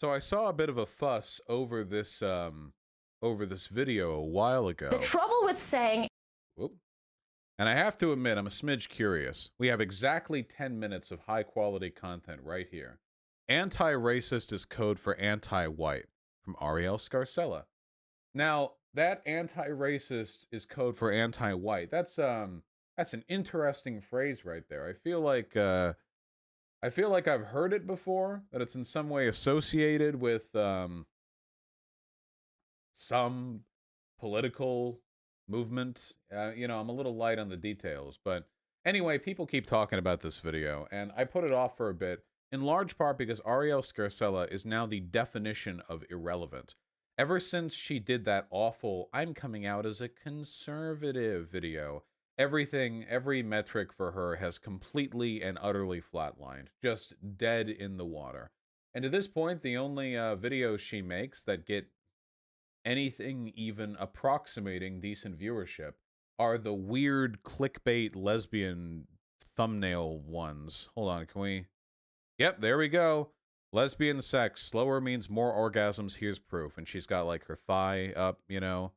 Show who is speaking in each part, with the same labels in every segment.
Speaker 1: So I saw a bit of a fuss over this video a while ago.
Speaker 2: The trouble with saying...
Speaker 1: Whoop. And I have to admit, I'm a smidge curious. We have exactly 10 minutes of high-quality content right here. Anti-racist is code for anti-white, from Arielle Scarcella. Now, that anti-racist is code for anti-white. That's an interesting phrase right there. I feel like I've heard it before, that it's in some way associated with some political movement. You know, I'm a little light on the details, but anyway, people keep talking about this video, and I put it off for a bit, in large part because Arielle Scarcella is now the definition of irrelevant. Ever since she did that awful "I'm coming out as a conservative" video, every metric for her has completely and utterly flatlined, just dead in the water. And to this point, the only videos she makes that get anything even approximating decent viewership are the weird clickbait lesbian thumbnail ones. Hold on, can we... Yep, there we go. Lesbian sex. Slower means more orgasms. Here's proof. And she's got, like, her thigh up, you know.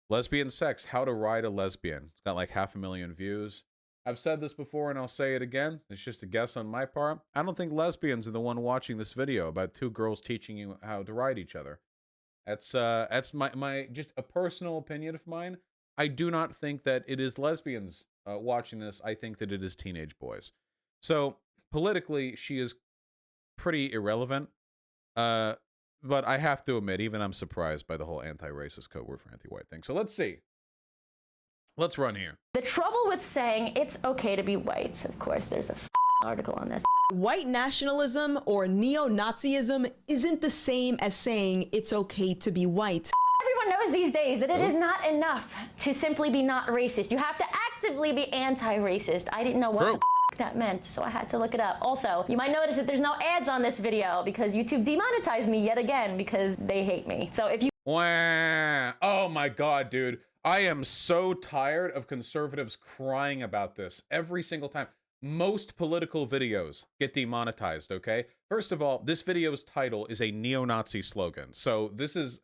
Speaker 1: Lesbian sex. How to ride a lesbian. It's got, like, 500,000 views. I've said this before, and I'll say it again. It's just a guess on my part. I don't think lesbians are the one watching this video about two girls teaching you how to ride each other. That's my just a personal opinion of mine. I do not think that it is lesbians watching this. I think that it is teenage boys. So politically, she is pretty irrelevant. But I have to admit, even I'm surprised by the whole anti-racist code word for anti-white thing. So let's see. Let's run here.
Speaker 2: The trouble with saying it's okay to be white, of course, there's a article on this.
Speaker 3: White nationalism or neo-Nazism isn't the same as saying it's okay to be white.
Speaker 2: Everyone knows these days that it is not enough to simply be not racist. You have to actively be anti-racist. I didn't know what that meant, so I had to look it up. Also, you might notice that there's no ads on this video because YouTube demonetized me yet again because they hate me. So if you...
Speaker 1: Wah. Oh my god, dude. I am so tired of conservatives crying about this every single time. Most political videos get demonetized, okay? First of all, this video's title is a neo-Nazi slogan, so this is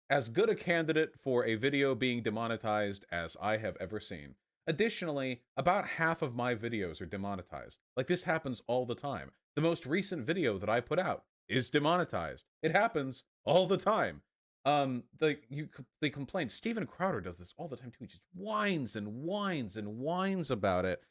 Speaker 1: as good a candidate for a video being demonetized as I have ever seen. Additionally, about half of my videos are demonetized. Like, this happens all the time. The most recent video that I put out is demonetized. It happens all the time. They complain. Steven Crowder does this all the time too. He just whines and whines and whines about it.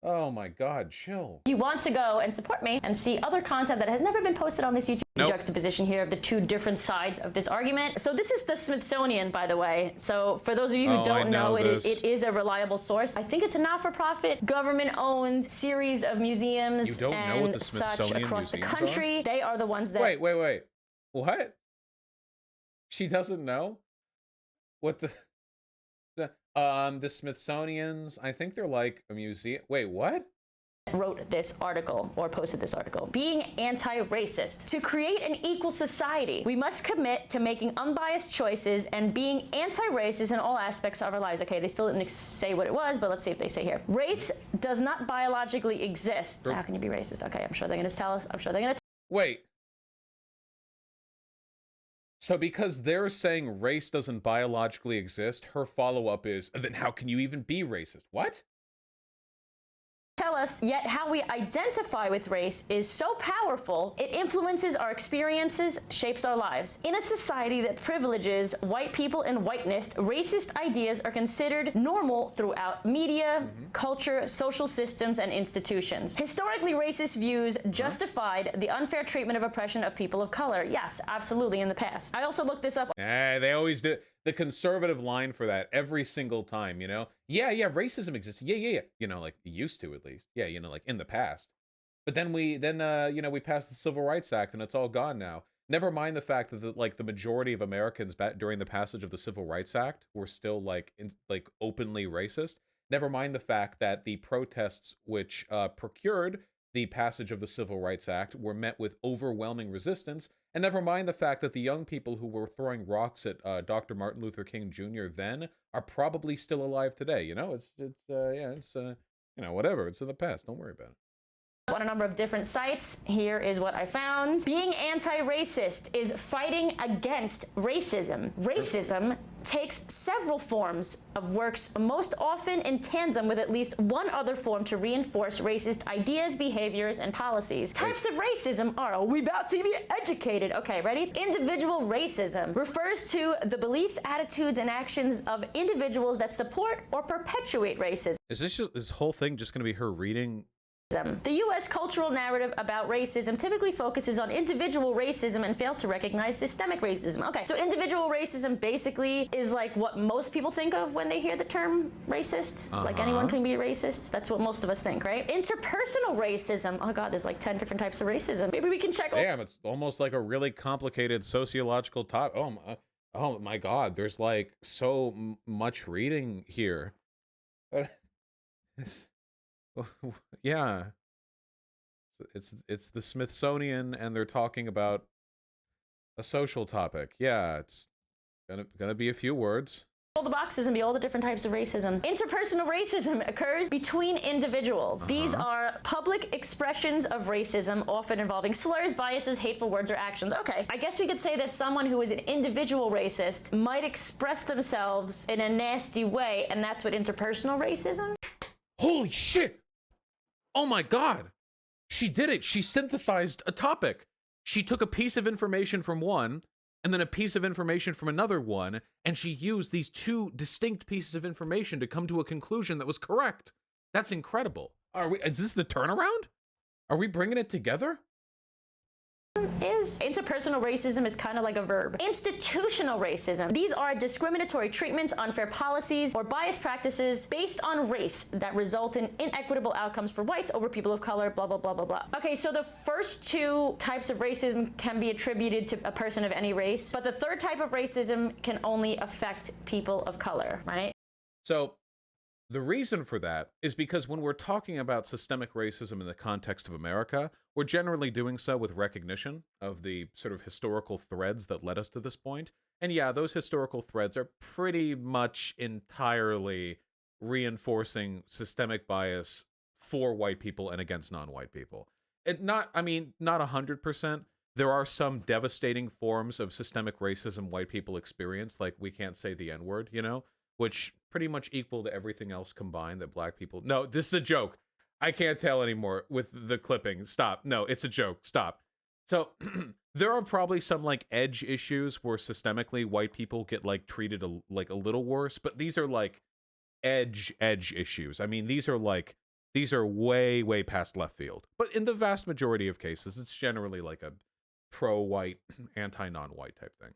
Speaker 1: Oh my god, chill.
Speaker 2: You want to go and support me and see other content that has never been posted on this YouTube.
Speaker 1: Nope.
Speaker 2: Juxtaposition here of the two different sides of this argument. So this is the Smithsonian, by the way. So for those of you who don't know, it is a reliable source. I think it's a not-for-profit, government-owned series of museums and such across the country. They are the ones that...
Speaker 1: Wait. What? She doesn't know? What the... The Smithsonian's, I think they're like a museum. Wait, what?
Speaker 2: Wrote this article or posted this article. Being anti-racist. To create an equal society, we must commit to making unbiased choices and being anti-racist in all aspects of our lives. Okay, they still didn't say what it was, but let's see if they say here. Race does not biologically exist. How can you be racist? Okay, I'm sure they're going to tell us. I'm sure they're going to...
Speaker 1: Wait. So because they're saying race doesn't biologically exist, her follow-up is, then how can you even be racist? What?
Speaker 2: Tell us, yet how we identify with race is so powerful, it influences our experiences, shapes our lives. In a society that privileges white people and whiteness, racist ideas are considered normal throughout media, culture, social systems, and institutions. Historically, racist views justified the unfair treatment of oppression of people of color. Yes, absolutely, in the past. I also looked this up.
Speaker 1: They always do. The conservative line for that every single time, you know? Yeah, racism exists. Yeah. You know, like, it used to at least. Yeah, you know, like, in the past. But then we passed the Civil Rights Act and it's all gone now. Never mind the fact that, the majority of Americans during the passage of the Civil Rights Act were still, openly racist. Never mind the fact that the protests which procured the passage of the Civil Rights Act were met with overwhelming resistance. And never mind the fact that the young people who were throwing rocks at Dr. Martin Luther King Jr. then are probably still alive today. You know, you know, whatever. It's in the past. Don't worry about it.
Speaker 2: On a number of different sites. Here is what I found. Being anti-racist is fighting against racism. Racism takes several forms of works, most often in tandem with at least one other form to reinforce racist ideas, behaviors, and policies. Types of racism are, we about to be educated. Okay, ready? Individual racism refers to the beliefs, attitudes, and actions of individuals that support or perpetuate racism.
Speaker 1: Is this whole thing just going to be her reading?
Speaker 2: The U.S. cultural narrative about racism typically focuses on individual racism and fails to recognize systemic racism. Okay, so individual racism basically is like what most people think of when they hear the term racist. Like anyone can be racist. That's what most of us think, right? Interpersonal racism. Oh God, there's like 10 different types of racism. Maybe we can check.
Speaker 1: Damn, it's almost like a really complicated sociological topic. Oh my God, there's like so much reading here. Yeah, it's the Smithsonian, and they're talking about a social topic. Yeah, it's gonna be a few words.
Speaker 2: All the boxes and be all the different types of racism. Interpersonal racism occurs between individuals. These are public expressions of racism, often involving slurs, biases, hateful words, or actions. Okay, I guess we could say that someone who is an individual racist might express themselves in a nasty way, and that's what interpersonal racism.
Speaker 1: Holy shit! Oh my God! She did it! She synthesized a topic! She took a piece of information from one, and then a piece of information from another one, and she used these two distinct pieces of information to come to a conclusion that was correct. That's incredible. Is this the turnaround? Are we bringing it together?
Speaker 2: Interpersonal racism is kind of like a verb. Institutional racism. These are discriminatory treatments, unfair policies, or biased practices based on race that result in inequitable outcomes for whites over people of color, blah, blah, blah, blah, blah. Okay, so the first two types of racism can be attributed to a person of any race, but the third type of racism can only affect people of color, right?
Speaker 1: So the reason for that is because when we're talking about systemic racism in the context of America, we're generally doing so with recognition of the sort of historical threads that led us to this point. And yeah, those historical threads are pretty much entirely reinforcing systemic bias for white people and against non-white people. Not 100%. There are some devastating forms of systemic racism white people experience, like we can't say the N-word, you know, which pretty much equal to everything else combined that black people... No, this is a joke. I can't tell anymore with the clipping. Stop. No, it's a joke. Stop. So there are probably some like edge issues where systemically white people get like treated a little worse, but these are like edge issues. I mean, these are way past left field. But in the vast majority of cases, it's generally like a pro-white, anti-non-white type thing.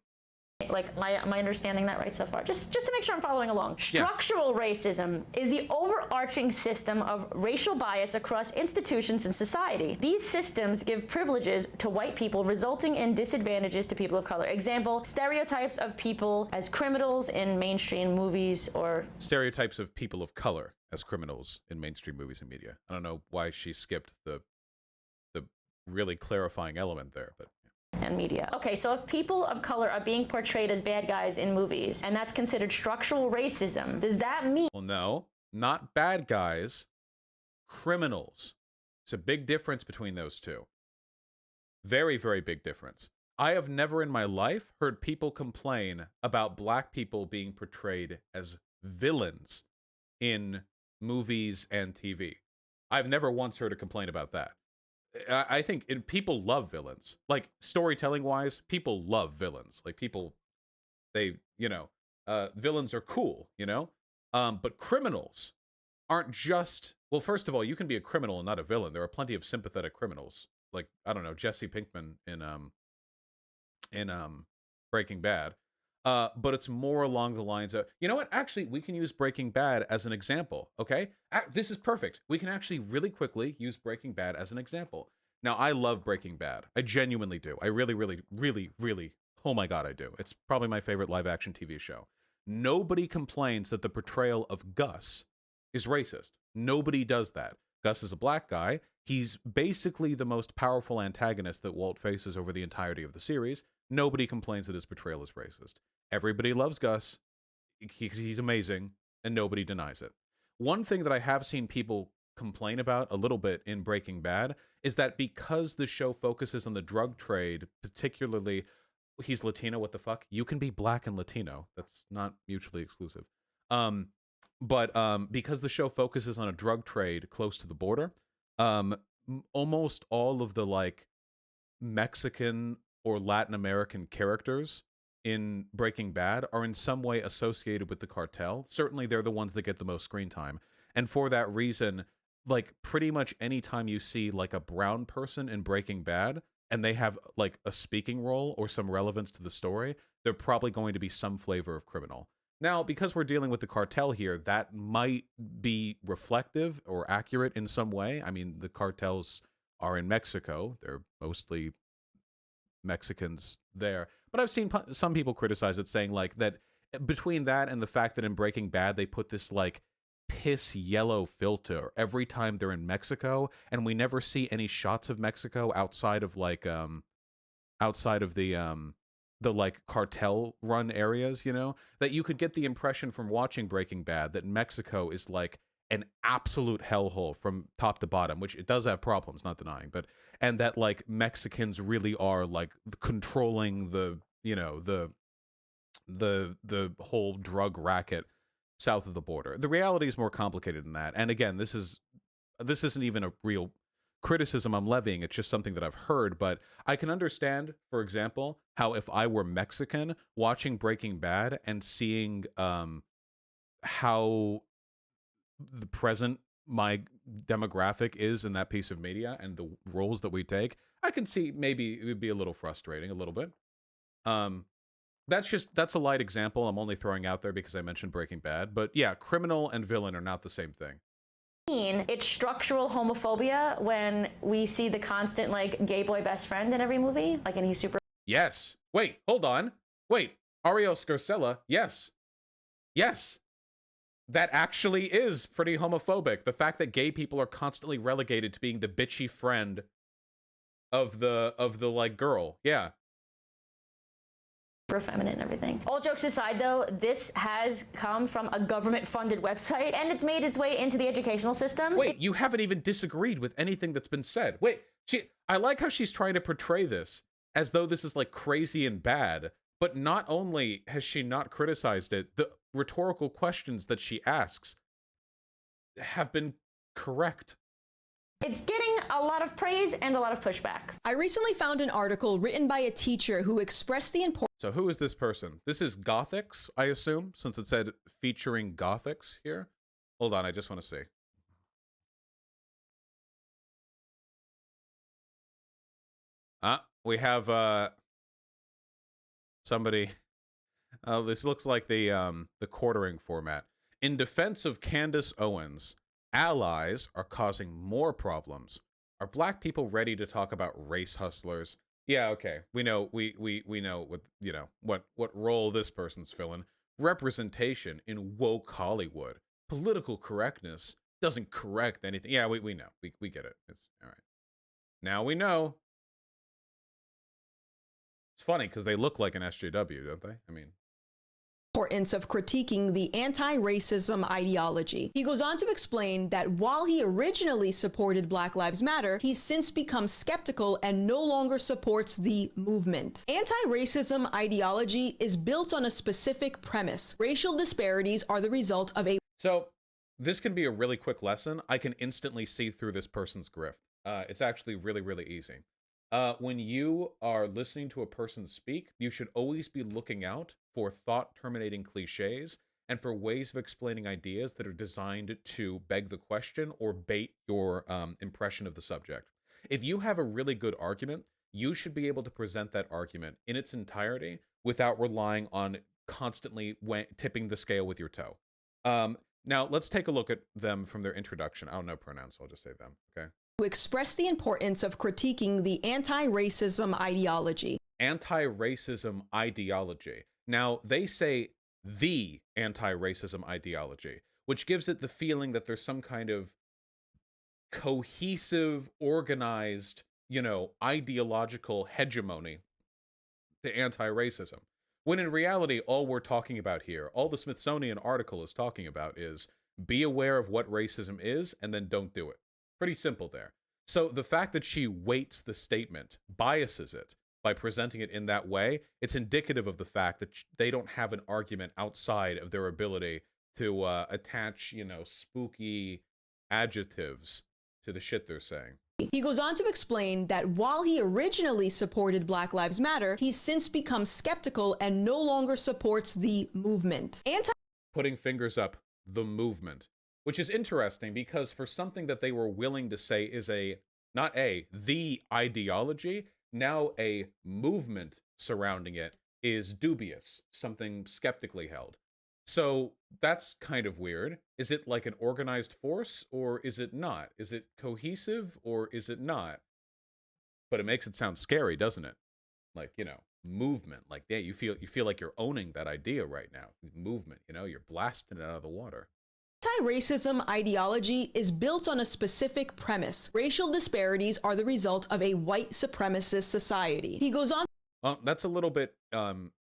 Speaker 2: Like, am I understanding that right so far? Just to make sure I'm following along. Structural racism is the overarching system of racial bias across institutions in society. These systems give privileges to white people, resulting in disadvantages to people of color. Example, stereotypes of people as criminals in mainstream movies, or
Speaker 1: stereotypes of people of color as criminals in mainstream movies and media. I don't know why she skipped the really clarifying element there, but
Speaker 2: and media. Okay, so if people of color are being portrayed as bad guys in movies, and that's considered structural racism, does that mean...
Speaker 1: Well, no, not bad guys, criminals. It's a big difference between those two. Very, very big difference. I have never in my life heard people complain about black people being portrayed as villains in movies and TV. I've never once heard a complaint about that. I think people love villains. Like, storytelling-wise, people love villains. Like, villains are cool, you know? But criminals aren't just... Well, first of all, you can be a criminal and not a villain. There are plenty of sympathetic criminals. Like, I don't know, Jesse Pinkman in Breaking Bad. But it's more along the lines of... You know what? Actually, we can use Breaking Bad as an example, okay? This is perfect. We can actually really quickly use Breaking Bad as an example. Now, I love Breaking Bad. I genuinely do. I really, really, really, really... Oh my God, I do. It's probably my favorite live-action TV show. Nobody complains that the portrayal of Gus is racist. Nobody does that. Gus is a black guy. He's basically the most powerful antagonist that Walt faces over the entirety of the series. Nobody complains that his portrayal is racist. Everybody loves Gus. He's amazing, and nobody denies it. One thing that I have seen people complain about a little bit in Breaking Bad is that because the show focuses on the drug trade, particularly he's Latino, what the fuck? You can be black and Latino. That's not mutually exclusive. But because the show focuses on a drug trade close to the border, almost all of the like Mexican or Latin American characters in Breaking Bad are in some way associated with the cartel. Certainly they're the ones that get the most screen time. And for that reason, like pretty much any time you see like a brown person in Breaking Bad and they have like a speaking role or some relevance to the story, they're probably going to be some flavor of criminal. Now, because we're dealing with the cartel here, that might be reflective or accurate in some way. I mean, the cartels are in Mexico. They're mostly Mexicans there. But I've seen some people criticize it, saying like that between that and the fact that in Breaking Bad they put this like piss yellow filter every time they're in Mexico, and we never see any shots of Mexico outside of like outside of the like cartel run areas, you know, that you could get the impression from watching Breaking Bad that Mexico is like an absolute hellhole from top to bottom, which it does have problems, not denying, but and that like Mexicans really are like controlling the, you know, the whole drug racket south of the border. The reality is more complicated than that. And again, this isn't even a real criticism I'm levying. It's just something that I've heard, but I can understand, for example, how if I were Mexican watching Breaking Bad and seeing how the present my demographic is in that piece of media and the roles that we take, I can see maybe it would be a little frustrating, a little bit. That's a light example I'm only throwing out there because I mentioned Breaking Bad. But yeah, criminal and villain are not the same thing.
Speaker 2: It's structural homophobia when we see the constant like gay boy best friend in every movie, like, and he's super.
Speaker 1: Yes. Wait, hold on. Wait, Arielle Scarcella. Yes. That actually is pretty homophobic. The fact that gay people are constantly relegated to being the bitchy friend of the like girl. Yeah.
Speaker 2: Feminine and everything. All jokes aside though, this has come from a government-funded website and it's made its way into the educational system.
Speaker 1: Wait, you haven't even disagreed with anything that's been said. Wait, I like how she's trying to portray this as though this is like crazy and bad, but not only has she not criticized it, the rhetorical questions that she asks have been correct.
Speaker 2: It's getting a lot of praise and a lot of pushback.
Speaker 3: I recently found an article written by a teacher who expressed the importance.
Speaker 1: So who is this person? This is Gothix, I assume, since it said featuring Gothix here. Hold on, I just want to see. We have somebody. This looks like the quartering format. In defense of Candace Owens, allies are causing more problems. Are black people ready to talk about race hustlers? Yeah, okay. We know we know what, you know, what role this person's filling. Representation in woke Hollywood. Political correctness doesn't correct anything. Yeah, we know. We get it. It's all right. Now we know. It's funny because they look like an SJW, don't they? I mean,
Speaker 3: importance of critiquing the anti-racism ideology. He goes on to explain that while he originally supported Black Lives Matter, he's since become skeptical and no longer supports the movement. Anti-racism ideology is built on a specific premise. Racial disparities are the result of a...
Speaker 1: So this can be a really quick lesson. I can instantly see through this person's grift. It's actually really, really easy. When you are listening to a person speak, you should always be looking out for thought-terminating cliches and for ways of explaining ideas that are designed to beg the question or bait your impression of the subject. If you have a really good argument, you should be able to present that argument in its entirety without relying on constantly tipping the scale with your toe. Now, let's take a look at them from their introduction. I don't know pronouns, so I'll just say them, okay?
Speaker 3: To express the importance of critiquing the anti-racism ideology.
Speaker 1: Anti-racism ideology. Now, they say the anti-racism ideology, which gives it the feeling that there's some kind of cohesive, organized, you know, ideological hegemony to anti-racism. When in reality, all we're talking about here, all the Smithsonian article is talking about is Be aware of what racism is, and then don't do it. Pretty simple there. So the fact that she weights the statement, biases it, by presenting it in that way, it's indicative of the fact that they don't have an argument outside of their ability to attach, you know, spooky adjectives to the shit they're saying.
Speaker 3: He goes on to explain that while he originally supported Black Lives Matter, he's since become skeptical and no longer supports the movement.
Speaker 1: Putting fingers up, the movement, which is interesting because for something that they were willing to say is the ideology, now a movement surrounding it is dubious, something skeptically held. So that's kind of weird. Is it like an organized force, or is it not? Is it cohesive, or is it not? But it makes it sound scary, doesn't it? Like, you know, movement. Like, yeah, you feel like you're owning that idea right now. Movement, you know, you're blasting it out of the water.
Speaker 3: Anti-racism ideology is built on a specific premise. Racial disparities are the result of a white supremacist society. He goes on.
Speaker 1: That's a little bit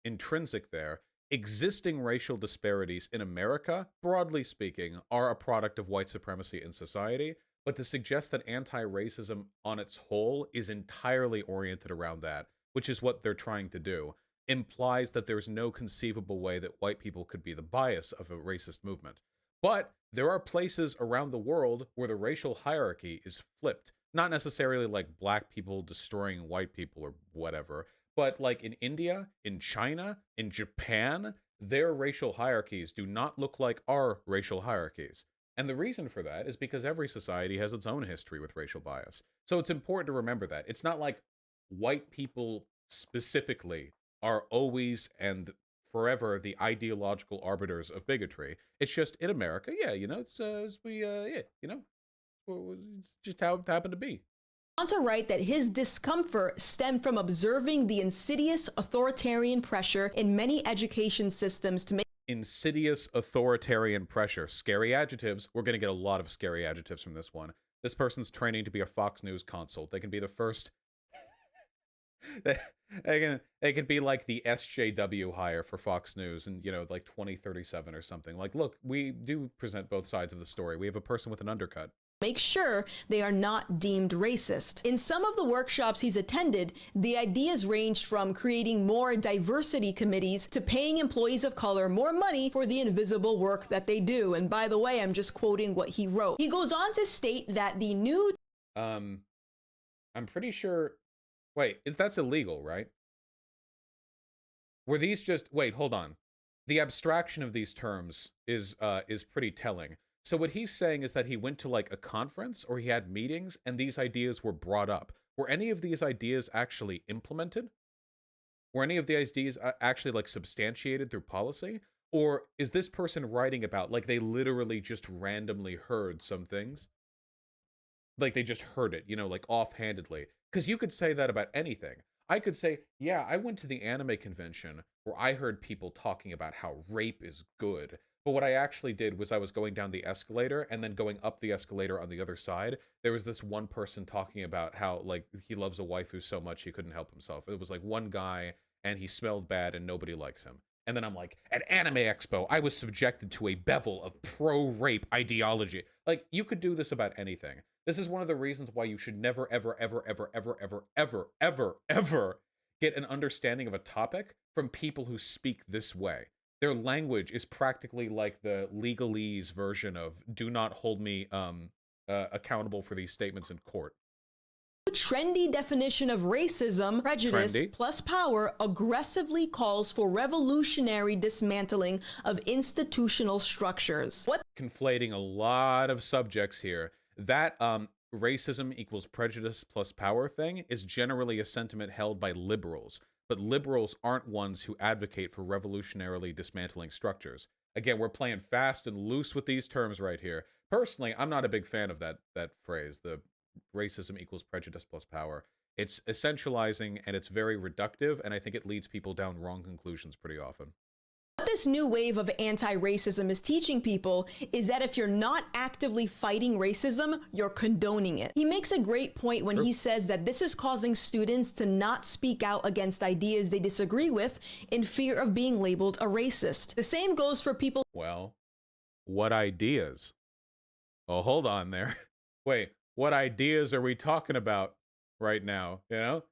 Speaker 1: intrinsic there. Existing racial disparities in America, broadly speaking, are a product of white supremacy in society, but to suggest that anti-racism on its whole is entirely oriented around that, which is what they're trying to do, implies that there's no conceivable way that white people could be the bias of a racist movement. But there are places around the world where the racial hierarchy is flipped. Not necessarily like black people destroying white people or whatever, but like in India, in China, in Japan, their racial hierarchies do not look like our racial hierarchies. And the reason for that is because every society has its own history with racial bias. So it's important to remember that. It's not like white people specifically are always and forever the ideological arbiters of bigotry. It's just in America, yeah, you know, it's just how it happened to be.
Speaker 3: To write that his discomfort stemmed from observing the insidious authoritarian pressure in many education systems to make
Speaker 1: insidious authoritarian pressure. Scary adjectives. We're going to get a lot of scary adjectives from this one. This person's training to be a Fox News consult. They can be the first. They can be like the SJW hire for Fox News in, you know, like 2037 or something. Like, look, we do present both sides of the story. We have a person with an undercut.
Speaker 3: Make sure they are not deemed racist. In some of the workshops he's attended, the ideas ranged from creating more diversity committees to paying employees of color more money for the invisible work that they do. And by the way, I'm just quoting what he wrote. He goes on to state that the new...
Speaker 1: I'm pretty sure... Wait, that's illegal, right? Were these just... Wait, hold on. The abstraction of these terms is pretty telling. So what he's saying is that he went to like a conference or he had meetings and these ideas were brought up. Were any of these ideas actually implemented? Were any of the ideas actually like substantiated through policy? Or is this person writing about like they literally just randomly heard some things? Like they just heard it, you know, like offhandedly. Because you could say that about anything. I could say, yeah, I went to the anime convention where I heard people talking about how rape is good. But what I actually did was I was going down the escalator and then going up the escalator on the other side. There was this one person talking about how, like, he loves a waifu so much he couldn't help himself. It was, like, one guy, and he smelled bad, and nobody likes him. And then I'm like, at Anime Expo, I was subjected to a bevel of pro-rape ideology. Like, you could do this about anything. This is one of the reasons why you should never, ever, ever, ever, ever, ever, ever, ever, ever get an understanding of a topic from people who speak this way. Their language is practically like the legalese version of "do not hold me accountable for these statements in court."
Speaker 3: Trendy definition of racism, prejudice plus power, aggressively calls for revolutionary dismantling of institutional structures. What?
Speaker 1: Conflating a lot of subjects here. That racism equals prejudice plus power thing is generally a sentiment held by liberals. But liberals aren't ones who advocate for revolutionarily dismantling structures. Again, we're playing fast and loose with these terms right here. Personally, I'm not a big fan of that phrase, the racism equals prejudice plus power. It's essentializing and it's very reductive, and I think it leads people down wrong conclusions pretty often.
Speaker 3: What this new wave of anti-racism is teaching people is that if you're not actively fighting racism, you're condoning it. He makes a great point when he says that this is causing students to not speak out against ideas they disagree with in fear of being labeled a racist. The same goes for people.
Speaker 1: Well, what ideas? Oh, hold on there. Wait, what ideas are we talking about right now? You know?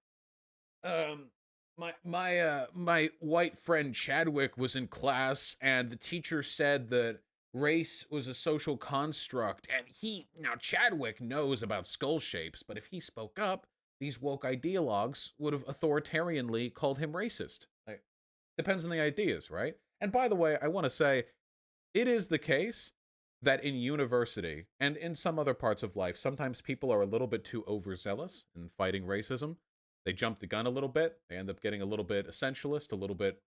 Speaker 1: My white friend Chadwick was in class, and the teacher said that race was a social construct, and now Chadwick knows about skull shapes, but if he spoke up, these woke ideologues would have authoritarianly called him racist. Like, depends on the ideas, right? And by the way, I want to say, it is the case that in university and in some other parts of life, sometimes people are a little bit too overzealous in fighting racism. They jump the gun a little bit. They end up getting a little bit essentialist, a little bit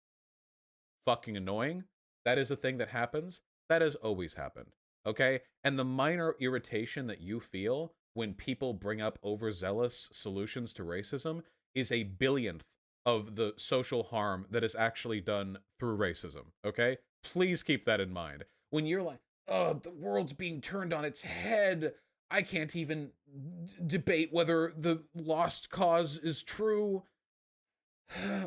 Speaker 1: fucking annoying. That is a thing that happens. That has always happened, okay? And the minor irritation that you feel when people bring up overzealous solutions to racism is a billionth of the social harm that is actually done through racism, okay? Please keep that in mind. When you're like, oh, the world's being turned on its head, I can't even debate whether the lost cause is true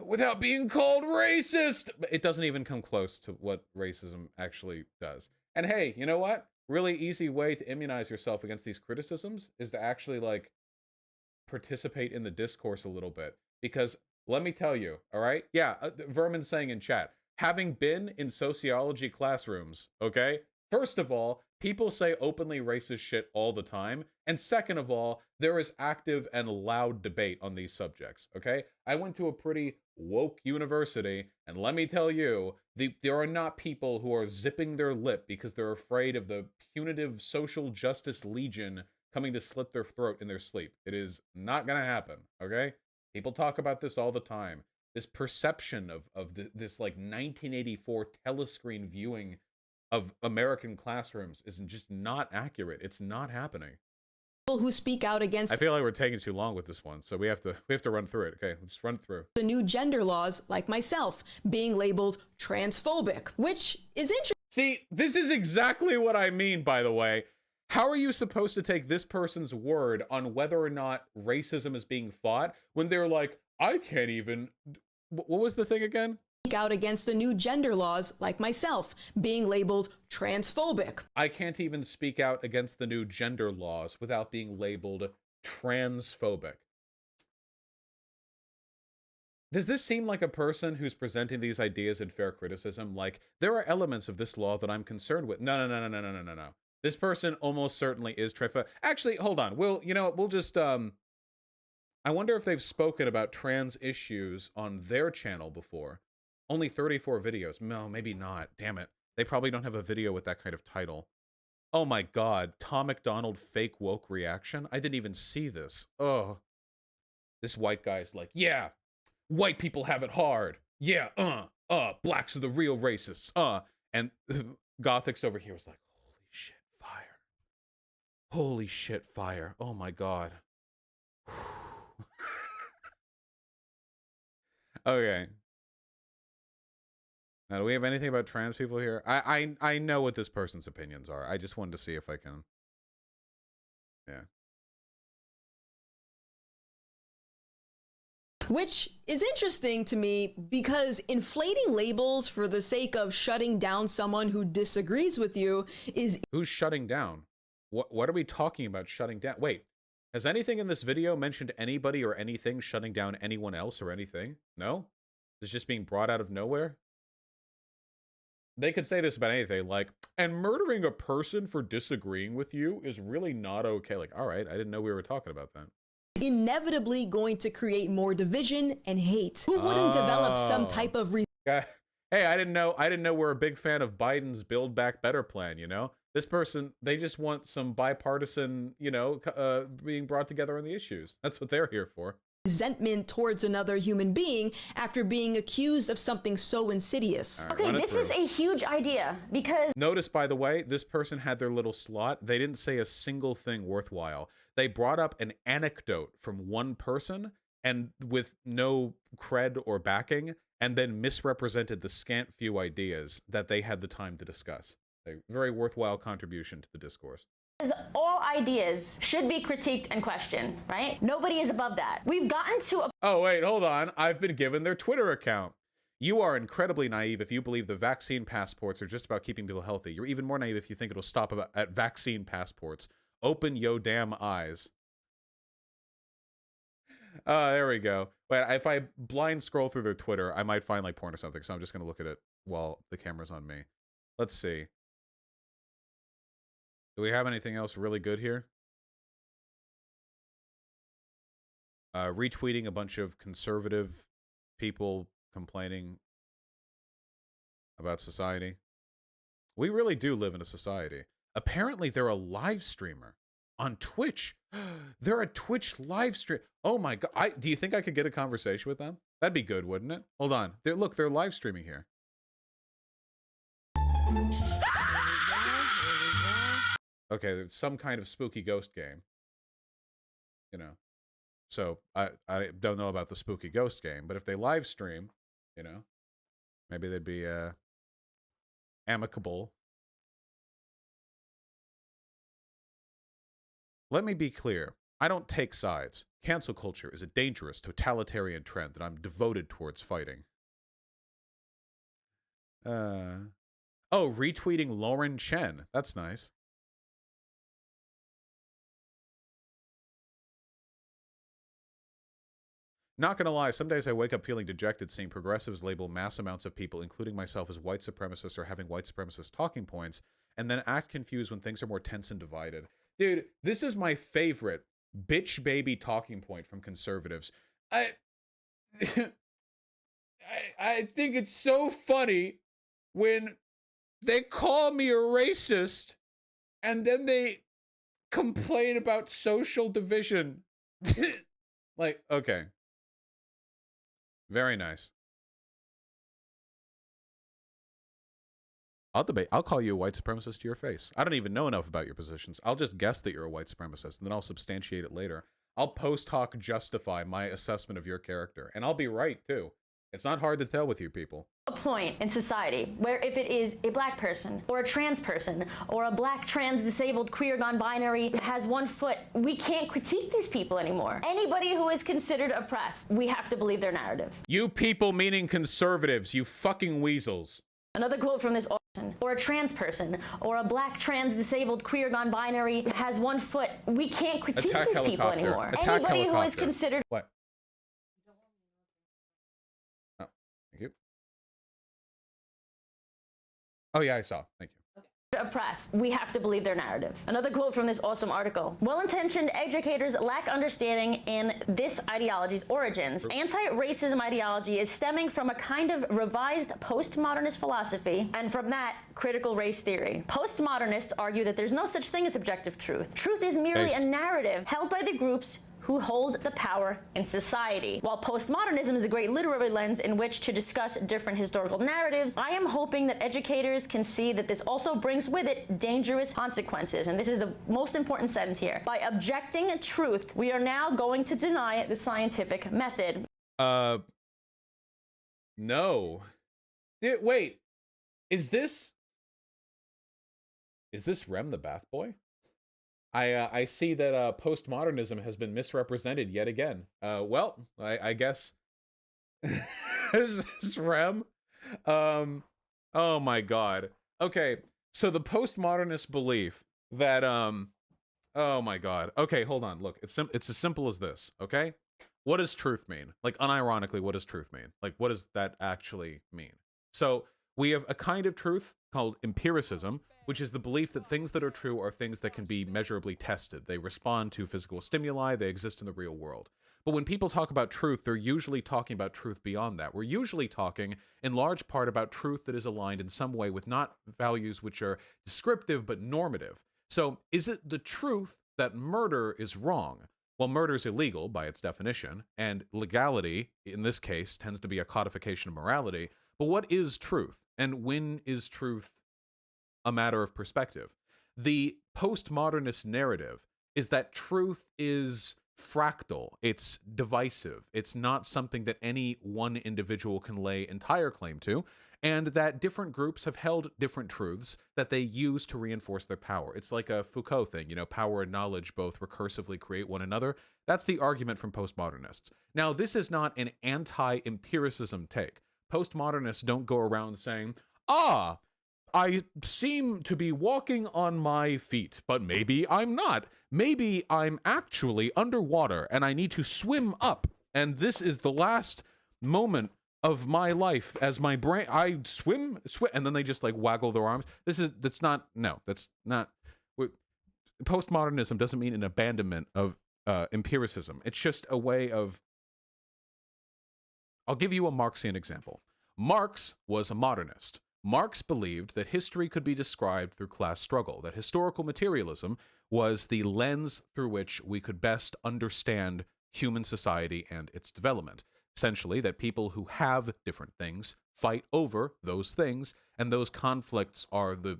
Speaker 1: without being called racist. It doesn't even come close to what racism actually does. And hey, you know what? Really easy way to immunize yourself against these criticisms is to actually, like, participate in the discourse a little bit. Because let me tell you, all right? Yeah, Vermin saying in chat, having been in sociology classrooms, okay? First of all, people say openly racist shit all the time. And second of all, there is active and loud debate on these subjects, okay? I went to a pretty woke university, and let me tell you, there are not people who are zipping their lip because they're afraid of the punitive social justice legion coming to slit their throat in their sleep. It is not gonna happen, okay? People talk about this all the time. This perception of this like 1984 telescreen viewing of American classrooms is just not accurate. It's not happening.
Speaker 3: People who speak out against,
Speaker 1: I feel like we're taking too long with this one, so we have to run through it. Okay, let's run through
Speaker 3: the new gender laws, like myself, being labeled transphobic, which is interesting.
Speaker 1: See, this is exactly what I mean, by the way. How are you supposed to take this person's word on whether or not racism is being fought when they're like, I can't even... What was the thing again?
Speaker 3: Speak out against the new gender laws, like myself, being labeled transphobic.
Speaker 1: I can't even speak out against the new gender laws without being labeled transphobic. Does this seem like a person who's presenting these ideas in fair criticism? Like, there are elements of this law that I'm concerned with. No. This person almost certainly is transphobic. Actually, hold on. We'll just, I wonder if they've spoken about trans issues on their channel before. Only 34 videos. No, maybe not. Damn it. They probably don't have a video with that kind of title. Oh my god. Tom McDonald fake woke reaction? I didn't even see this. Oh. This white guy's like, yeah, white people have it hard. Yeah, blacks are the real racists. And Gothix over here was like, holy shit, fire. Holy shit, fire. Oh my god. Okay. Now, do we have anything about trans people here? I know what this person's opinions are. I just wanted to see if I can... Yeah.
Speaker 3: Which is interesting to me because inflating labels for the sake of shutting down someone who disagrees with you is...
Speaker 1: Who's shutting down? What are we talking about shutting down? Wait, has anything in this video mentioned anybody or anything shutting down anyone else or anything? No? It's just being brought out of nowhere? They could say this about anything, like, and murdering a person for disagreeing with you is really not okay. Like, all right, I didn't know we were talking about that.
Speaker 3: Inevitably going to create more division and hate. Who wouldn't develop some type of...
Speaker 1: Hey, I didn't know we're a big fan of Biden's Build Back Better plan, you know? This person, they just want some bipartisan, being brought together on the issues. That's what they're here for.
Speaker 3: Resentment towards another human being after being accused of something so insidious.
Speaker 2: Right, okay, this is a huge idea because...
Speaker 1: Notice, by the way, this person had their little slot. They didn't say a single thing worthwhile. They brought up an anecdote from one person and with no cred or backing, and then misrepresented the scant few ideas that they had the time to discuss. A very worthwhile contribution to the discourse.
Speaker 2: All ideas should be critiqued and questioned, right? Nobody is above that. We've gotten to a...
Speaker 1: Oh, wait, hold on. I've been given their Twitter account. You are incredibly naive if you believe the vaccine passports are just about keeping people healthy. You're even more naive if you think it'll stop at vaccine passports. Open yo damn eyes. There we go. But if I blind scroll through their Twitter, I might find like porn or something. So I'm just going to look at it while the camera's on me. Let's see. Do we have anything else really good here? Retweeting a bunch of conservative people complaining about society. We really do live in a society. Apparently, they're a live streamer on Twitch. They're a Twitch live stream. Oh my God. Do you think I could get a conversation with them? That'd be good, wouldn't it? Hold on. Look, they're live streaming here. Okay, there's some kind of spooky ghost game. You know. So I don't know about the spooky ghost game, but if they live stream, you know, maybe they'd be amicable. Let me be clear. I don't take sides. Cancel culture is a dangerous, totalitarian trend that I'm devoted towards fighting. Oh, retweeting Lauren Chen. That's nice. Not gonna lie, some days I wake up feeling dejected seeing progressives label mass amounts of people, including myself, as white supremacists or having white supremacist talking points, and then act confused when things are more tense and divided. Dude, this is my favorite bitch baby talking point from conservatives. I think it's so funny when they call me a racist and then they complain about social division. Like, okay. Very nice. I'll debate. I'll call you a white supremacist to your face. I don't even know enough about your positions. I'll just guess that you're a white supremacist, and then I'll substantiate it later. I'll post hoc justify my assessment of your character, and I'll be right, too. It's not hard to tell with you people.
Speaker 2: A point in society where if it is a black person or a trans person or a black trans disabled queer non-binary has one foot, we can't critique these people anymore. Anybody who is considered oppressed, we have to believe their narrative.
Speaker 1: You people meaning conservatives, you fucking weasels.
Speaker 2: Another quote from this person, or a trans person or a black trans disabled queer non-binary has one foot, we can't critique these people anymore. Anybody who is considered...
Speaker 1: What? Oh, yeah, I saw. Thank you.
Speaker 2: Oppressed. We have to believe their narrative. Another quote from this awesome article. Well-intentioned educators lack understanding in this ideology's origins. Anti-racism ideology is stemming from a kind of revised postmodernist philosophy, and from that, critical race theory. Postmodernists argue that there's no such thing as objective truth. Truth is merely a narrative held by the groups who hold the power in society. While postmodernism is a great literary lens in which to discuss different historical narratives, I am hoping that educators can see that this also brings with it dangerous consequences. And this is the most important sentence here. By objecting truth, we are now going to deny the scientific method.
Speaker 1: No. Wait. Is this Rem the Bath Boy? I see that postmodernism has been misrepresented yet again. Well, I guess this is Rem. Oh my God. Okay, so the postmodernist belief that oh my God. Okay, hold on. Look, it's as simple as this. Okay, what does truth mean? Like, unironically, what does truth mean? Like, what does that actually mean? So we have a kind of truth called empiricism, which is the belief that things that are true are things that can be measurably tested. They respond to physical stimuli, they exist in the real world. But when people talk about truth, they're usually talking about truth beyond that. We're usually talking, in large part, about truth that is aligned in some way with not values which are descriptive but normative. So, is it the truth that murder is wrong? Well, murder is illegal by its definition, and legality, in this case, tends to be a codification of morality. But what is truth? And when is truth a matter of perspective? The postmodernist narrative is that truth is fractal, it's divisive, it's not something that any one individual can lay entire claim to, and that different groups have held different truths that they use to reinforce their power. It's like a Foucault thing, you know, power and knowledge both recursively create one another. That's the argument from postmodernists. Now, this is not an anti-empiricism take. postmodernists don't go around saying, ah, I seem to be walking on my feet, but maybe I'm not. Maybe I'm actually underwater and I need to swim up. And this is the last moment of my life as my brain, I swim, and then they just like waggle their arms. That's not postmodernism doesn't mean an abandonment of empiricism. It's just a way of, I'll give you a Marxian example. Marx was a modernist. Marx believed that history could be described through class struggle, that historical materialism was the lens through which we could best understand human society and its development. Essentially, that people who have different things fight over those things, and those conflicts are the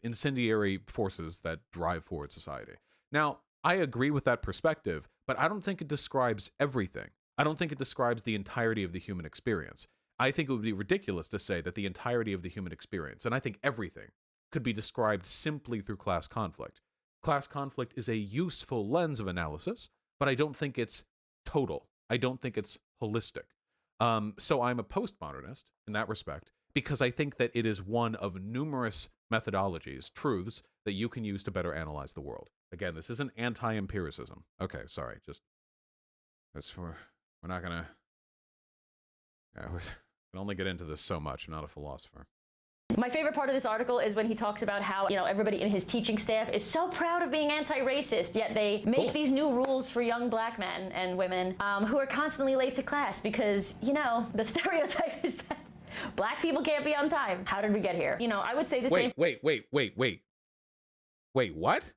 Speaker 1: incendiary forces that drive forward society. Now, I agree with that perspective, but I don't think it describes everything. I don't think it describes the entirety of the human experience. I think it would be ridiculous to say that the entirety of the human experience, and I think everything, could be described simply through class conflict. Class conflict is a useful lens of analysis, but I don't think it's total. I don't think it's holistic. So I'm a postmodernist in that respect, because I think that it is one of numerous methodologies, truths, that you can use to better analyze the world. Again, this isn't anti-empiricism. Okay, sorry. We're not going to... we can only get into this so much. I'm not a philosopher.
Speaker 2: My favorite part of this article is when he talks about how, everybody in his teaching staff is so proud of being anti-racist, yet they make these new rules for young black men and women who are constantly late to class because, the stereotype is that black people can't be on time. How did we get here? I would say the same.
Speaker 1: Wait, what?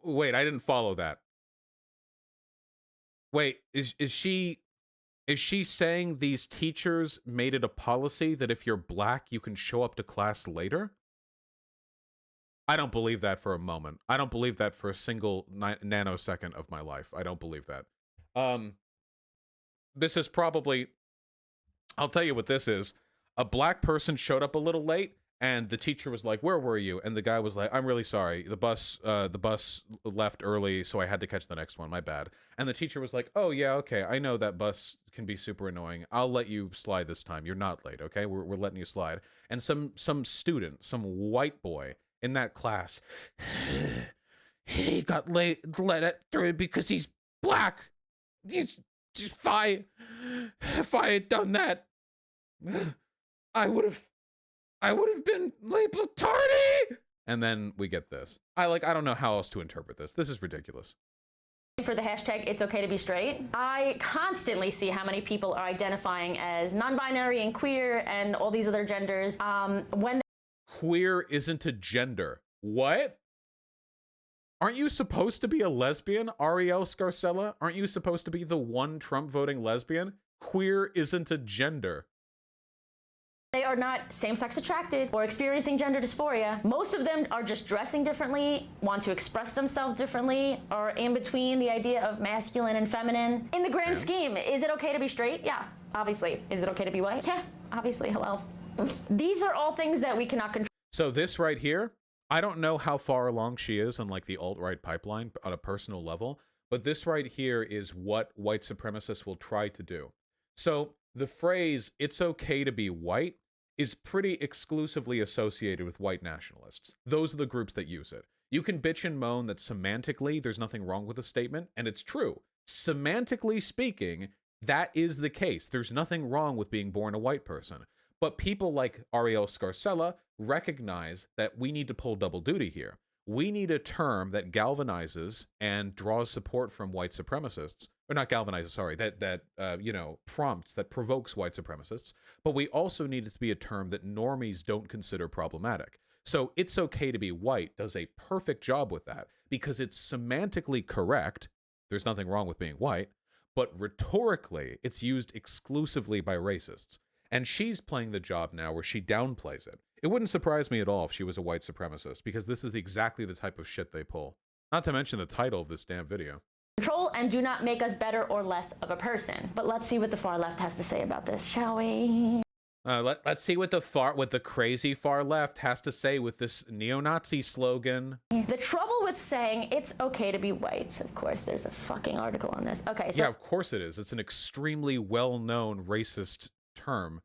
Speaker 1: Wait, I didn't follow that. Wait, is she saying these teachers made it a policy that if you're black, you can show up to class later? I don't believe that for a moment. I don't believe that for a single nanosecond of my life. I don't believe that. This is probably, I'll tell you what this is. A black person showed up a little late, and the teacher was like, "Where were you?" And the guy was like, "I'm really sorry. The bus left early, so I had to catch the next one. My bad." And the teacher was like, "Oh yeah, okay. I know that bus can be super annoying. I'll let you slide this time. You're not late, okay? We're letting you slide." And some student, some white boy in that class, he got let through because he's black. If I had done that, I would have been labeled tardy. And then we get this. I don't know how else to interpret this. This is ridiculous.
Speaker 2: For the hashtag It's Okay to Be Straight, I constantly see how many people are identifying as non-binary and queer and all these other genders. When
Speaker 1: queer isn't a gender. What? Aren't you supposed to be a lesbian, Arielle Scarcella? Aren't you supposed to be the one Trump voting lesbian? Queer isn't a gender.
Speaker 2: they are not same-sex attracted or experiencing gender dysphoria. Most of them are just dressing differently, want to express themselves differently, are in between the idea of masculine and feminine. In the grand scheme, is it okay to be straight? Yeah, obviously. Is it okay to be white? Yeah, obviously. Hello. These are all things that we cannot control.
Speaker 1: So this right here, I don't know how far along she is on like the alt-right pipeline on a personal level, but this right here is what white supremacists will try to do. So the phrase, "it's okay to be white," is pretty exclusively associated with white nationalists. Those are the groups that use it. You can bitch and moan that semantically there's nothing wrong with the statement, and it's true. Semantically speaking, that is the case. There's nothing wrong with being born a white person. But people like Arielle Scarcella recognize that we need to pull double duty here. We need a term that galvanizes and draws support from white supremacists, or not galvanizes, sorry, that prompts, that provokes white supremacists. But we also need it to be a term that normies don't consider problematic. So "it's okay to be white" does a perfect job with that because it's semantically correct. There's nothing wrong with being white, but rhetorically, it's used exclusively by racists. And she's playing the job now where she downplays it. It wouldn't surprise me at all if she was a white supremacist, because this is exactly the type of shit they pull. Not to mention the title of this damn video.
Speaker 2: Control and do not make us better or less of a person. But let's see what the far left has to say about this, shall we?
Speaker 1: Let's see what the crazy far left has to say with this neo-Nazi slogan.
Speaker 2: The trouble with saying it's okay to be white. Of course, there's a fucking article on this. Okay, so
Speaker 1: yeah, of course it is. It's an extremely well-known racist term.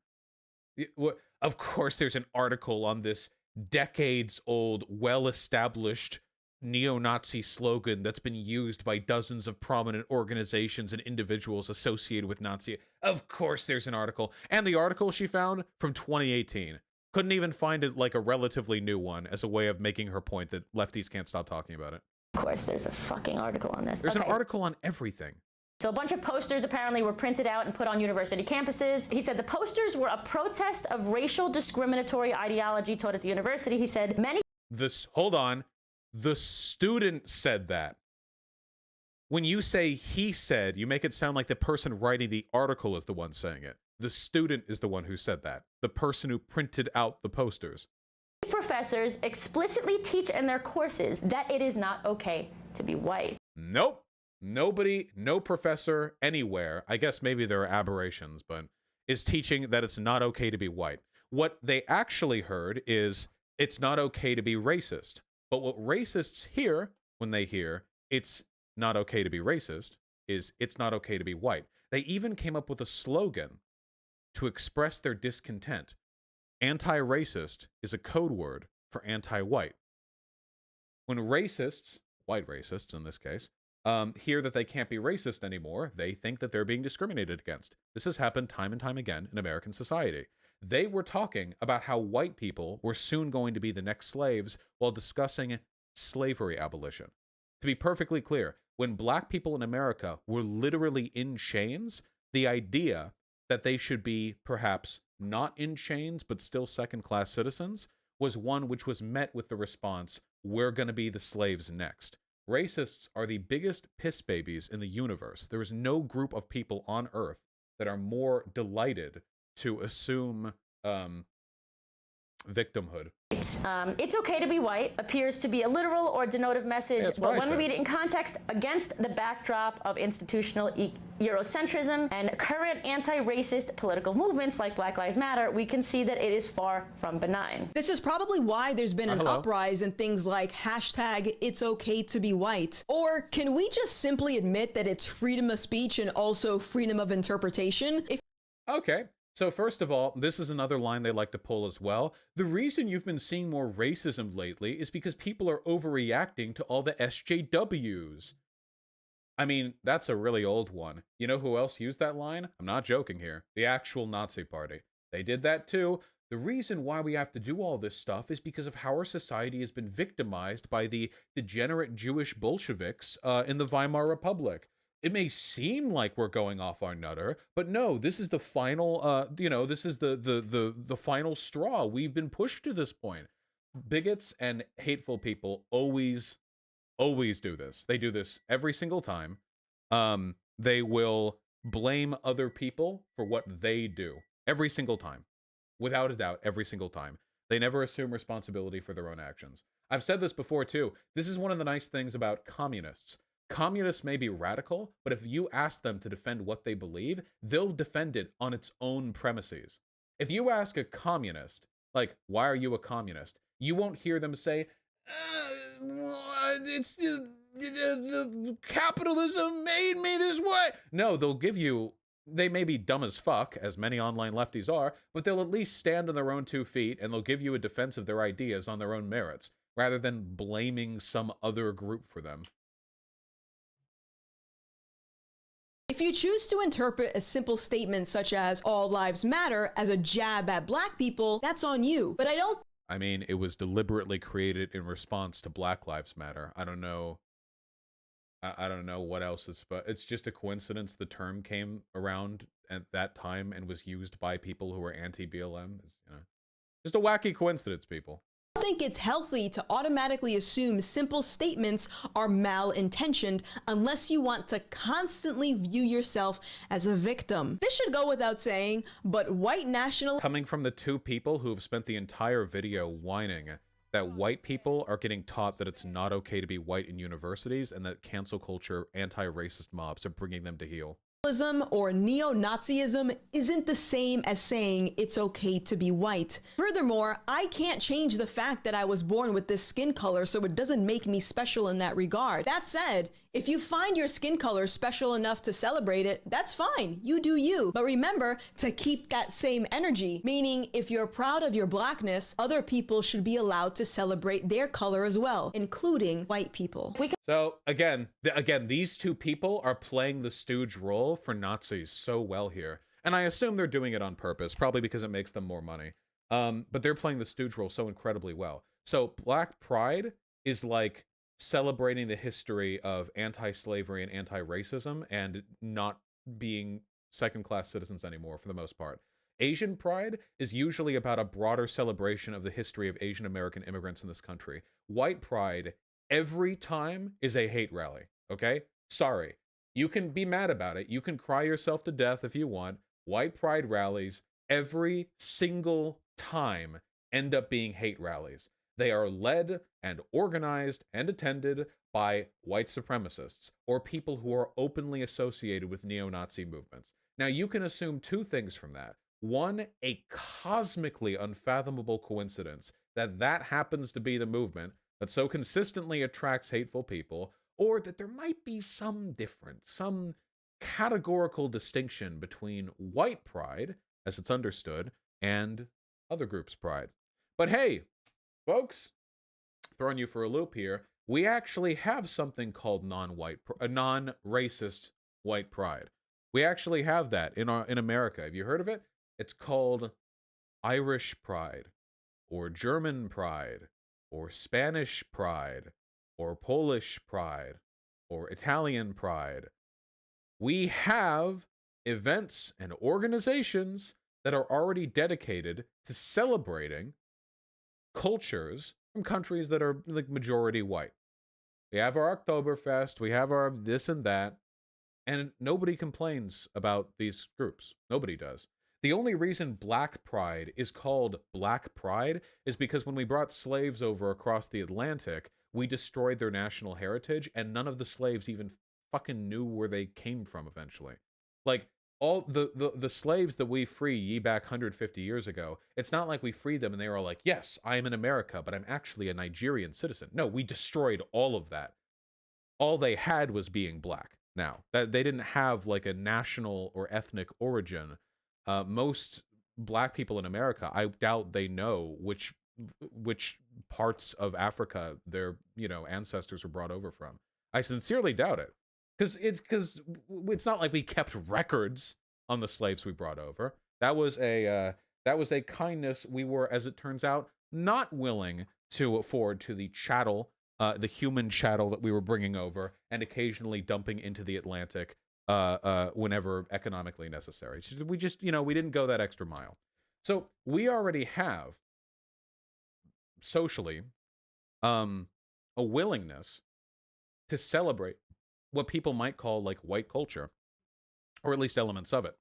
Speaker 1: Of course there's an article on this decades-old, well-established neo-Nazi slogan that's been used by dozens of prominent organizations and individuals associated with Nazi. Of course there's an article. And the article she found from 2018. Couldn't even find it like a relatively new one as a way of making her point that lefties can't stop talking about it.
Speaker 2: Of course, there's a fucking article on this.
Speaker 1: There's an article on everything.
Speaker 2: So a bunch of posters apparently were printed out and put on university campuses. He said the posters were a protest of racial discriminatory ideology taught at the university. He said many...
Speaker 1: Hold on. The student said that. When you say he said, you make it sound like the person writing the article is the one saying it. The student is the one who said that. The person who printed out the posters.
Speaker 2: Professors explicitly teach in their courses that it is not okay to be white.
Speaker 1: Nope. Nobody, no professor anywhere, I guess maybe there are aberrations, but is teaching that it's not okay to be white. What they actually heard is it's not okay to be racist. But what racists hear when they hear it's not okay to be racist is it's not okay to be white. They even came up with a slogan to express their discontent. Anti-racist is a code word for anti-white. When racists, white racists in this case, hear that they can't be racist anymore, they think that they're being discriminated against. This has happened time and time again in American society. They were talking about how white people were soon going to be the next slaves while discussing slavery abolition. To be perfectly clear, when black people in America were literally in chains, the idea that they should be perhaps not in chains but still second-class citizens was one which was met with the response, we're going to be the slaves next. Racists are the biggest piss babies in the universe. There is no group of people on Earth that are more delighted to assume victimhood.
Speaker 2: It's okay to be white appears to be a literal or denotive message, but when we read it in context against the backdrop of institutional Eurocentrism and current anti-racist political movements like Black Lives Matter, we can see that it is far from benign.
Speaker 3: This is probably why there's been an uprise in things like hashtag it's okay to be white. Or can we just simply admit that it's freedom of speech and also freedom of interpretation?
Speaker 1: Okay. So first of all, this is another line they like to pull as well. The reason you've been seeing more racism lately is because people are overreacting to all the SJWs. I mean, that's a really old one. You know who else used that line? I'm not joking here. The actual Nazi Party. They did that too. The reason why we have to do all this stuff is because of how our society has been victimized by the degenerate Jewish Bolsheviks in the Weimar Republic. It may seem like we're going off our nutter, but no, this is the final, this is the final straw. We've been pushed to this point. Bigots and hateful people always do this. They do this every single time. They will blame other people for what they do every single time. Without a doubt, every single time. They never assume responsibility for their own actions. I've said this before too. This is one of the nice things about communists. Communists may be radical, but if you ask them to defend what they believe, they'll defend it on its own premises. If you ask a communist, like, why are you a communist? You won't hear them say, it's capitalism made me this way. No, they'll give you, they may be dumb as fuck, as many online lefties are, but they'll at least stand on their own 2 feet and they'll give you a defense of their ideas on their own merits, rather than blaming some other group for them.
Speaker 3: If you choose to interpret a simple statement such as all lives matter as a jab at black people, that's on you. But
Speaker 1: I mean, it was deliberately created in response to Black Lives Matter. I don't know. I don't know what else it's, but it's just a coincidence the term came around at that time and was used by people who were anti-BLM. It's, just a wacky coincidence, people.
Speaker 3: I think it's healthy to automatically assume simple statements are malintentioned unless you want to constantly view yourself as a victim. This should go without saying, but white national...
Speaker 1: Coming from the 2 people who have spent the entire video whining that white people are getting taught that it's not okay to be white in universities and that cancel culture anti-racist mobs are bringing them to heel.
Speaker 3: or neo-Nazism isn't the same as saying it's okay to be white. Furthermore, I can't change the fact that I was born with this skin color, so it doesn't make me special in that regard. That said, if you find your skin color special enough to celebrate it, that's fine. You do you. But remember to keep that same energy, meaning if you're proud of your blackness, other people should be allowed to celebrate their color as well, including white people.
Speaker 1: So again, these two people are playing the stooge role for Nazis so well here. And I assume they're doing it on purpose, probably because it makes them more money. But they're playing the stooge role so incredibly well. So Black Pride is like celebrating the history of anti-slavery and anti-racism and not being second-class citizens anymore for the most part. Asian Pride is usually about a broader celebration of the history of Asian American immigrants in this country. White Pride every time is a hate rally, okay? Sorry. You can be mad about it. You can cry yourself to death if you want. White Pride rallies every single time end up being hate rallies. They are led and organized and attended by white supremacists or people who are openly associated with neo-Nazi movements. Now, you can assume two things from that. One, a cosmically unfathomable coincidence that happens to be the movement that so consistently attracts hateful people, or that there might be some difference, some categorical distinction between white pride, as it's understood, and other groups' pride. But hey, folks, throwing you for a loop here, we actually have something called non-racist white pride. We actually have that in America. Have you heard of it? It's called Irish pride, or German pride, or Spanish pride, or Polish pride, or Italian pride. We have events and organizations that are already dedicated to celebrating cultures from countries that are like majority white. We have our Oktoberfest, we have our this and that, and nobody complains about these groups. Nobody does. The only reason Black Pride is called Black Pride is because when we brought slaves over across the Atlantic, we destroyed their national heritage, and none of the slaves even fucking knew where they came from eventually. Like, all the slaves that we free ye back 150 years ago, it's not like we freed them and they were all like, yes, I am in America, but I'm actually a Nigerian citizen. No, we destroyed all of that. All they had was being black. Now, that they didn't have like a national or ethnic origin. Most black people in America, I doubt they know which parts of Africa their ancestors were brought over from. I sincerely doubt it, because it's not like we kept records on the slaves we brought over. That was a kindness we were, as it turns out, not willing to afford to the chattel, the human chattel that we were bringing over and occasionally dumping into the Atlantic whenever economically necessary. We just, we didn't go that extra mile. So we already have socially a willingness to celebrate what people might call like white culture, or at least elements of it.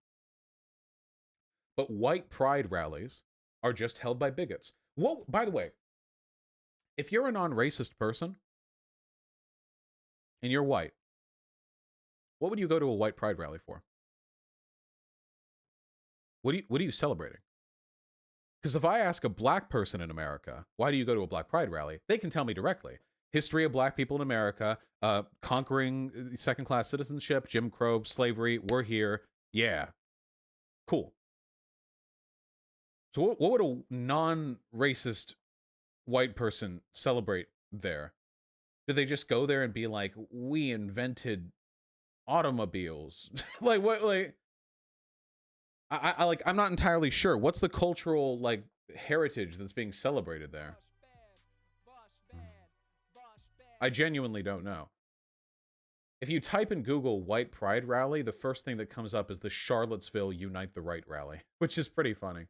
Speaker 1: But white pride rallies are just held by bigots. Well, by the way, if you're a non-racist person and you're white, what would you go to a white pride rally for? What are you celebrating? Because if I ask a black person in America, why do you go to a black pride rally? They can tell me directly. History of black people in America, conquering second-class citizenship, Jim Crow, slavery, we're here. Yeah. Cool. So what would a non-racist white person celebrate there? Do they just go there and be like, we invented automobiles? Like, what, like, I'm not entirely sure. What's the cultural, like, heritage that's being celebrated there? I genuinely don't know. If you type in Google white pride rally, the first thing that comes up is the Charlottesville Unite the Right rally, which is pretty funny.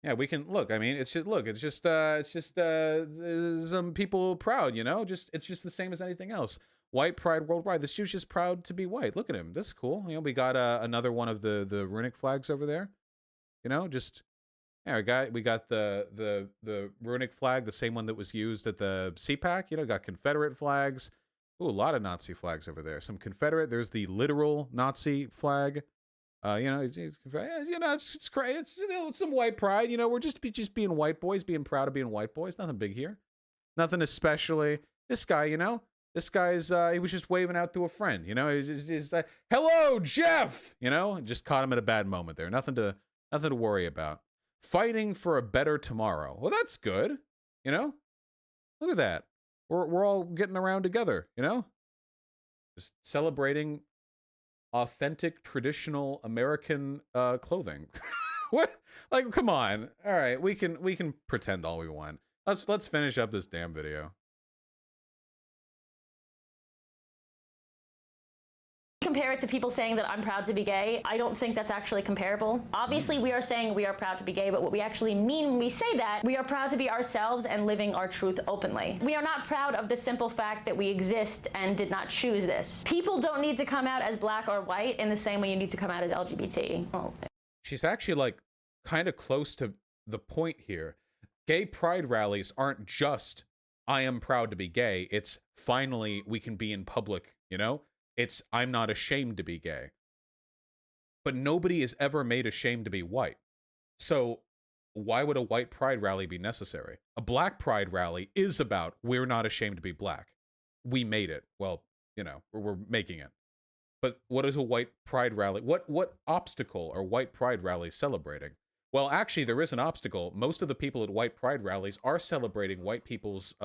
Speaker 1: Yeah, we can look. I mean, it's just some people proud, it's just the same as anything else. White pride worldwide. This dude's just proud to be white. Look at him. This is cool. We got another one of the runic flags over there. Just Yeah, we got the runic flag, the same one that was used at the CPAC. You know, got Confederate flags. Ooh, a lot of Nazi flags over there. Some Confederate. There's the literal Nazi flag. You know, it's great. It's you know, some white pride. You know, we're just being white boys, being proud of being white boys. Nothing big here. Nothing especially. This guy, you know, this guy's he was just waving out to a friend. You know, he's like, "Hello, Jeff." You know, just caught him at a bad moment there. Nothing to worry about. Fighting for a better tomorrow. Well, that's good. You know, look at that. We're all getting around together. You know, just celebrating authentic traditional American clothing. What? Like, come on. All right, we can pretend all we want. Let's finish up this damn video.
Speaker 2: Compare it to people saying that I'm proud to be gay. I don't think that's actually comparable. Obviously, we are saying we are proud to be gay, but what we actually mean when we say that, we are proud to be ourselves and living our truth openly. We are not proud of the simple fact that we exist and did not choose this. People don't need to come out as black or white in the same way you need to come out as LGBT. Oh.
Speaker 1: She's actually like kind of close to the point here. Gay pride rallies aren't just I am proud to be gay. It's finally we can be in public, you know? It's I'm not ashamed to be gay. But nobody is ever made ashamed to be white. So why would a white pride rally be necessary? A black pride rally is about we're not ashamed to be black. We made it. Well, you know, we're making it. But what is a white pride rally? What obstacle are white pride rallies celebrating? Well, actually, there is an obstacle. Most of the people at white pride rallies are celebrating white people's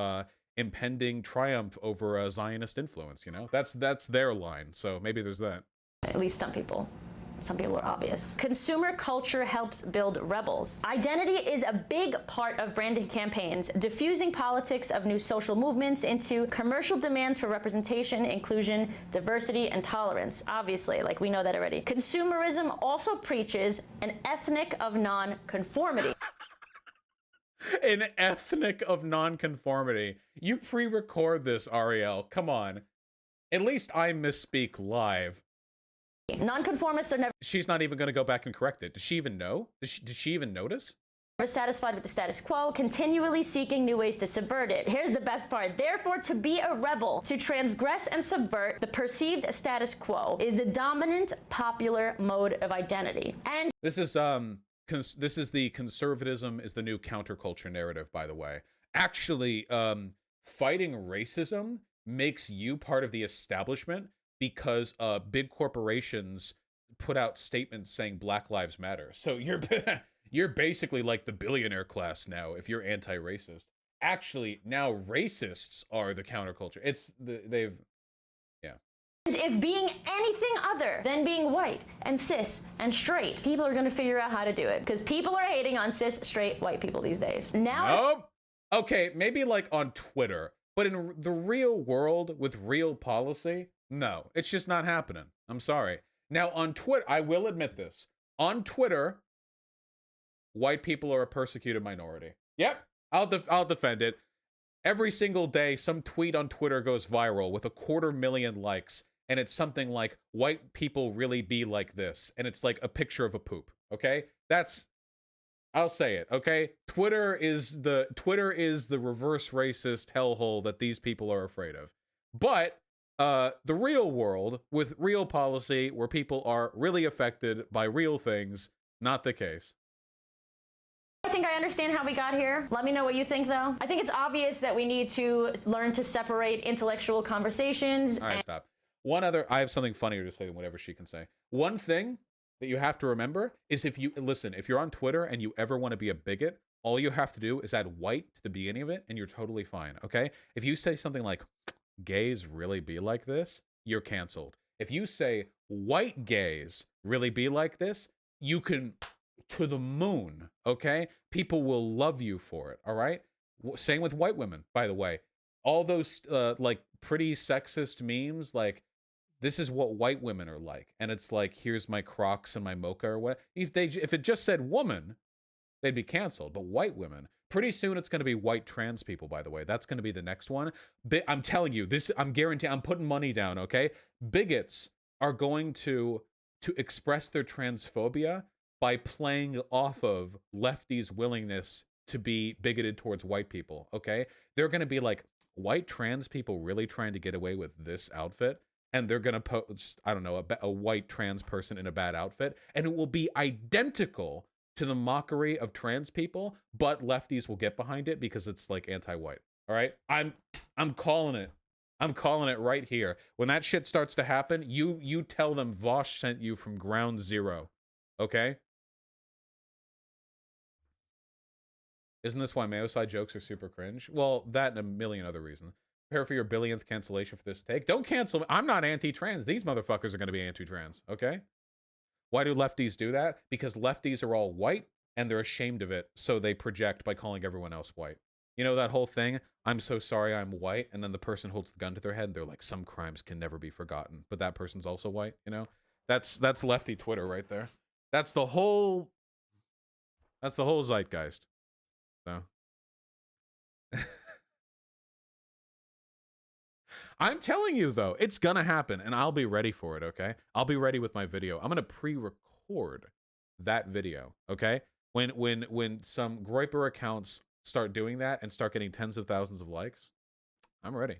Speaker 1: impending triumph over a Zionist influence, you know? That's their line, so maybe there's that.
Speaker 2: At least some people. Some people are obvious. Consumer culture helps build rebels. Identity is a big part of branding campaigns, diffusing politics of new social movements into commercial demands for representation, inclusion, diversity, and tolerance. Obviously, like we know that already. Consumerism also preaches an ethnic of non-conformity.
Speaker 1: An ethnic of non-conformity. You pre-record this, Arielle. Come on. At least I misspeak live.
Speaker 2: Nonconformists are never
Speaker 1: She's not even going to go back and correct it. Does she even know? Did she even notice?
Speaker 2: satisfied with the status quo, continually seeking new ways to subvert it. Here's the best part. Therefore, to be a rebel, to transgress and subvert the perceived status quo, is the dominant popular mode of identity. And
Speaker 1: this is the conservatism is the new counterculture narrative, by the way. Actually, fighting racism makes you part of the establishment because big corporations put out statements saying Black Lives Matter. So you're basically like the billionaire class now if you're anti-racist. Actually, now racists are the counterculture.
Speaker 2: And if being anything other than being white and cis and straight, people are going to figure out how to do it because people are hating on cis, straight, white people these days. Now,
Speaker 1: nope. Okay, maybe like on Twitter, but in the real world with real policy, no, it's just not happening. I'm sorry. Now on Twitter, I will admit this. On Twitter, white people are a persecuted minority. Yep, I'll defend it. Every single day, some tweet on Twitter goes viral with 250,000 likes, and it's something like "white people really be like this," and it's like a picture of a poop. Okay, I'll say it. Okay, Twitter is the reverse racist hellhole that these people are afraid of. But the real world with real policy, where people are really affected by real things, not the case.
Speaker 2: I think I understand how we got here. Let me know what you think, though. I think it's obvious that we need to learn to separate intellectual conversations.
Speaker 1: All right, stop. I have something funnier to say than whatever she can say. One thing that you have to remember is if you're on Twitter and you ever want to be a bigot, all you have to do is add white to the beginning of it and you're totally fine, okay? If you say something like, gays really be like this, you're canceled. If you say white gays really be like this, you can to the moon, okay? People will love you for it, all right? Same with white women, by the way. All those like pretty sexist memes, like this is what white women are like, and it's like here's my Crocs and my mocha or what. If it just said woman, they'd be canceled. But white women, pretty soon it's going to be white trans people, by the way. That's going to be the next one. I'm telling you, I'm guaranteeing, I'm putting money down, okay? Bigots are going to express their transphobia by playing off of lefties' willingness to be bigoted towards white people, okay? They're going to be like, white trans people really trying to get away with this outfit? And they're going to post, I don't know, a white trans person in a bad outfit, and it will be identical to the mockery of trans people, but lefties will get behind it because it's like anti-white. All right? I'm calling it. I'm calling it right here. When that shit starts to happen, you tell them Vaush sent you from ground zero. Okay? Isn't this why Mayo-side jokes are super cringe? Well, that and a million other reasons. Prepare for your billionth cancellation for this take. Don't cancel me. I'm not anti-trans. These motherfuckers are going to be anti-trans, okay? Why do lefties do that? Because lefties are all white, and they're ashamed of it, so they project by calling everyone else white. You know that whole thing, I'm so sorry I'm white, and then the person holds the gun to their head, and they're like, some crimes can never be forgotten, but that person's also white, you know? That's lefty Twitter right there. That's the whole zeitgeist. So... I'm telling you, though, it's gonna happen, and I'll be ready for it, okay? I'll be ready with my video. I'm gonna pre-record that video, okay? When some Groiper accounts start doing that and start getting tens of thousands of likes, I'm ready.